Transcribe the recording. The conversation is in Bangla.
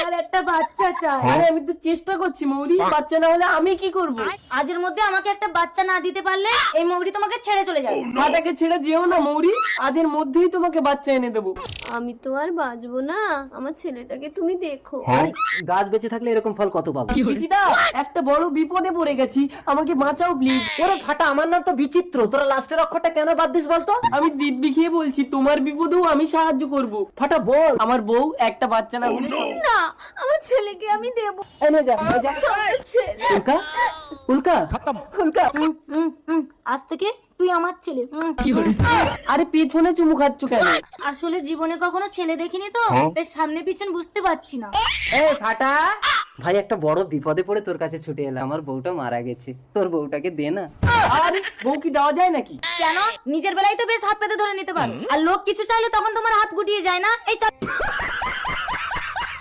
আর একটা বাচ্চা চাই। আরে আমি তো চেষ্টা করছি মৌরি, বাচ্চা না হলে আমি কি করব? আজের মধ্যে আমাকে একটা বাচ্চা না দিতে পারলে এই মৌরি তোমাকে ছেড়ে চলে যাবে। ফাটাকে ছেড়ে যেও না মৌরি, আজের মধ্যেই তোমাকে বাচ্চা এনে দেবো। আমি তো আর বাঁচবো না, আমার ছেলেটাকে তুমি দেখো। আরে, গাছ বেঁচে থাকলে এরকম ফল কত পাবো? বিচিদা, একটা বড় বিপদে পড়ে গেছি, আমাকে বাঁচাও প্লিজ। ওরে ফাটা, আমার নাম তো বিচিত্র, তোরা লাস্টের অক্ষরটা কেন বাদ দিস বলতো? আমি দিব্যি খেয়ে বলছি, তোমার বিপদেও আমি সাহায্য করব। ফাটা বল। আমার বউ একটা বাচ্চা না হলে না, আমার ছেলেকে আমি দেবো। এই নে যা, এই যা। আমার ছেলে। উল্কা উল্কা উল্কা। আজ থেকে তুই আমার ছেলে। আরে পেছনে চুমু খাচ্ছ কেন? আসলে জীবনে কখনো ছেলে দেখিনি তো, তাই সামনে পিছন বুঝতে পারছি না। এই ফাটা ভাই, একটা বড় বিপদে পড়ে তোর কাছে ছুটে এলাম। আমার বউটা মারা গেছে, তোর বউটাকে দে না। আরে বউ কি দেওয়া যায় নাকি? কেন? নিজের বেলায় তো বেশ হাত পেতে ধরে নিতে পারো, আর লোক কিছু চাইলে তখন তোমার হাত গুটিয়ে যায় না। এই চল।